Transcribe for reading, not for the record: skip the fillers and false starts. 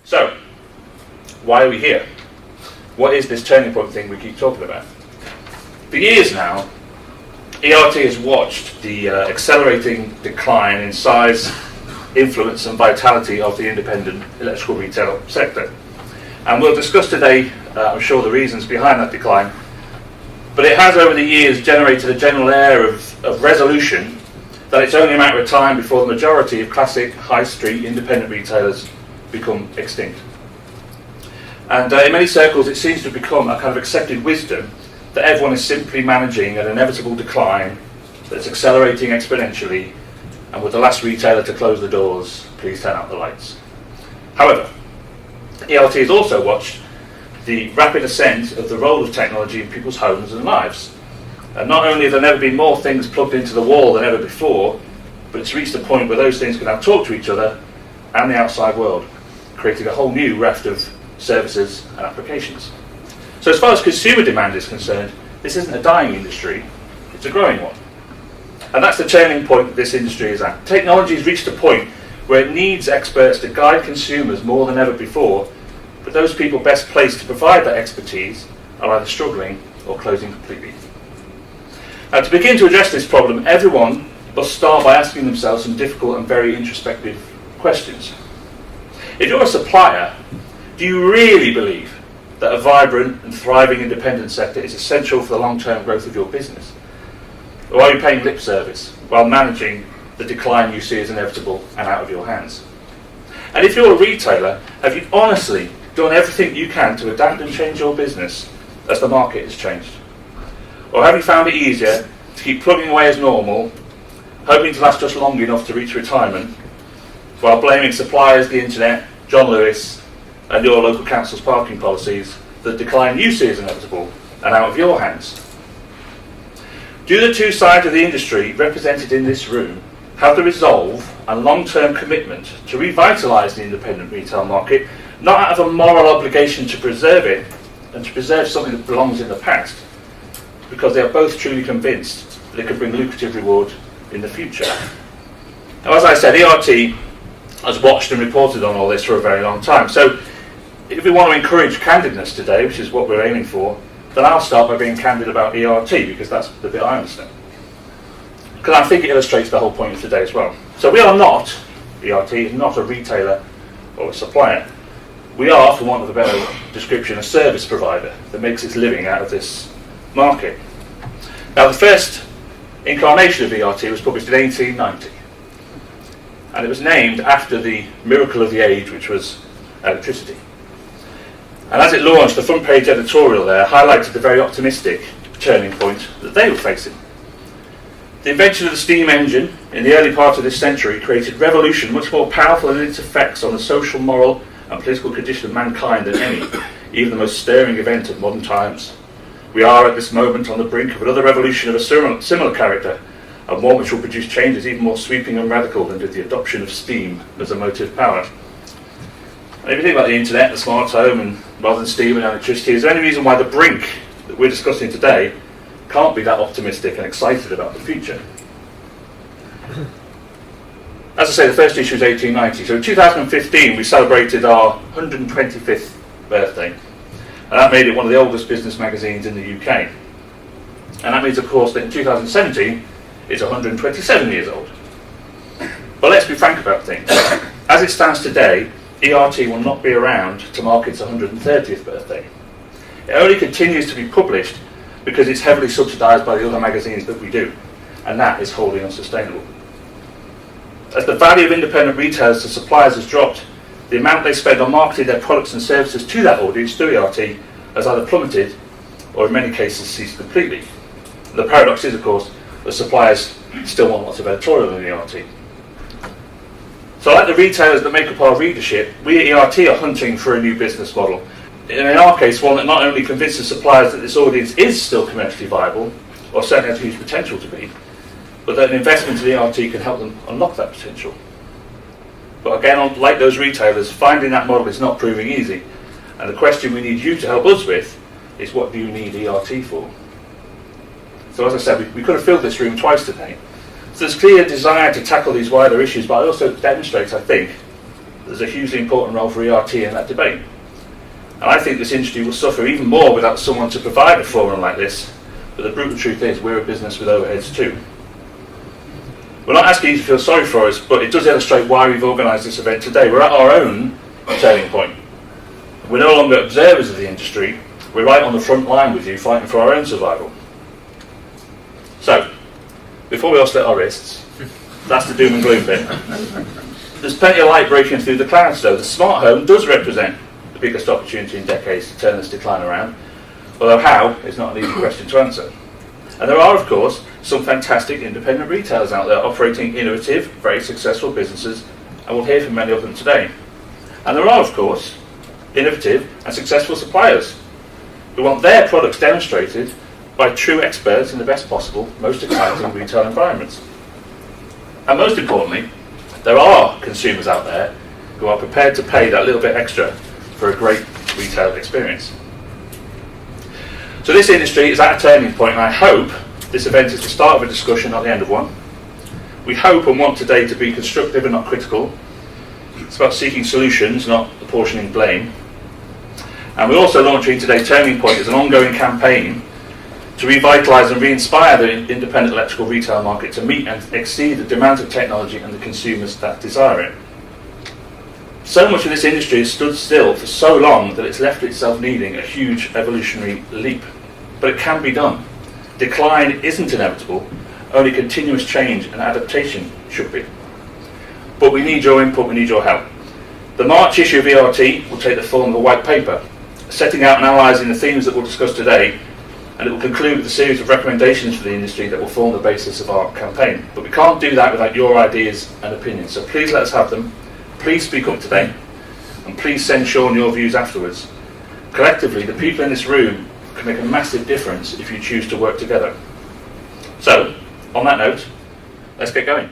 So, why are we here? What is this turning point thing we keep talking about? For years now, ERT has watched the accelerating decline in size, influence and vitality of the independent electrical retail sector. And we'll discuss today, I'm sure, the reasons behind that decline. But it has over the years generated a general air of resolution that it's only a matter of time before the majority of classic high street independent retailers become extinct. And in many circles it seems to have become a kind of accepted wisdom that everyone is simply managing an inevitable decline that's accelerating exponentially, and with the last retailer to close the doors, please turn out the lights. However, ERT has also watched the rapid ascent of the role of technology in people's homes and lives. And not only have there never been more things plugged into the wall than ever before, but it's reached a point where those things can now talk to each other and the outside world, creating a whole new raft of services and applications. So as far as consumer demand is concerned, this isn't a dying industry, it's a growing one. And that's the turning point that this industry is at. Technology has reached a point where it needs experts to guide consumers more than ever before, but those people best placed to provide that expertise are either struggling or closing completely. Now, to begin to address this problem, everyone must start by asking themselves some difficult and very introspective questions. If you're a supplier, do you really believe that a vibrant and thriving independent sector is essential for the long-term growth of your business? Or are you paying lip service while managing the decline you see as inevitable and out of your hands? And if you're a retailer, have you honestly done everything you can to adapt and change your business as the market has changed? Or have you found it easier to keep plugging away as normal, hoping to last just long enough to reach retirement, while blaming suppliers, the internet, John Lewis, and your local council's parking policies for the decline you see as inevitable and out of your hands? Do the two sides of the industry represented in this room have the resolve and long-term commitment to revitalise the independent retail market, not out of a moral obligation to preserve it and to preserve something that belongs in the past, because they are both truly convinced that it can bring lucrative reward in the future? Now, as I said, ERT has watched and reported on all this for a very long time. So if we want to encourage candidness today, which is what we're aiming for, then I'll start by being candid about ERT, because that's the bit I understand. Because I think it illustrates the whole point of today as well. So we are not, ERT is not a retailer or a supplier. We are, for want of a better description, a service provider that makes its living out of this market. Now, the first incarnation of ERT was published in 1890, and it was named after the miracle of the age, which was electricity. And as it launched, the front page editorial there highlighted the very optimistic turning point that they were facing. The invention of the steam engine in the early part of this century created revolution much more powerful in its effects on the social, moral and political condition of mankind than any, even the most stirring event of modern times. We are at this moment on the brink of another revolution of a similar character, and one which will produce changes even more sweeping and radical than did the adoption of steam as a motive power. And if you think about the internet, the smart home, and rather than steam and electricity, is there any reason why the brink that we're discussing today can't be that optimistic and excited about the future? As I say, the first issue was 1890. So in 2015, we celebrated our 125th birthday. And that made it one of the oldest business magazines in the UK. And that means, of course, that in 2017, it's 127 years old. But let's be frank about things. As it stands today, ERT will not be around to mark its 130th birthday. It only continues to be published because it's heavily subsidised by the other magazines that we do, and that is wholly unsustainable. As the value of independent retailers to suppliers has dropped, the amount they spend on marketing their products and services to that audience through ERT has either plummeted or in many cases ceased completely. The paradox is, of course, that suppliers still want lots of editorial in ERT. So like the retailers that make up our readership, we at ERT are hunting for a new business model. And in our case, one that not only convinces suppliers that this audience is still commercially viable, or certainly has huge potential to be, but that an investment in ERT can help them unlock that potential. But again, like those retailers, finding that model is not proving easy. And the question we need you to help us with is, what do you need ERT for? So as I said, we could have filled this room twice today. So there's clear desire to tackle these wider issues, but I also demonstrate, I think, there's a hugely important role for ERT in that debate. And I think this industry will suffer even more without someone to provide a forum like this, but the brutal truth is we're a business with overheads too. We're not asking you to feel sorry for us, but it does illustrate why we've organised this event today. We're at our own turning point. We're no longer observers of the industry, we're right on the front line with you, fighting for our own survival. So, before we all slit our wrists, that's the doom and gloom bit. There's plenty of light breaking through the clouds though. The smart home does represent the biggest opportunity in decades to turn this decline around, although how is not an easy question to answer. And there are, of course, some fantastic independent retailers out there operating innovative, very successful businesses, and we'll hear from many of them today. And there are, of course, innovative and successful suppliers who want their products demonstrated by true experts in the best possible, most exciting retail environments. And most importantly, there are consumers out there who are prepared to pay that little bit extra for a great retail experience. So this industry is at a turning point, and I hope this event is the start of a discussion, not the end of one. We hope and want today to be constructive and not critical. It's about seeking solutions, not apportioning blame. And we're also launching today Turning Point as an ongoing campaign to revitalise and re-inspire the independent electrical retail market to meet and exceed the demands of technology and the consumers that desire it. So much of this industry has stood still for so long that it's left itself needing a huge evolutionary leap. But it can be done. Decline isn't inevitable, only continuous change and adaptation should be. But we need your input, we need your help. The March issue of ERT will take the form of a white paper, setting out and analysing the themes that we'll discuss today, and it will conclude with a series of recommendations for the industry that will form the basis of our campaign. But we can't do that without your ideas and opinions, so please let us have them. Please speak up today, and please send Sean your views afterwards. Collectively, the people in this room can make a massive difference if you choose to work together. So, on that note, let's get going.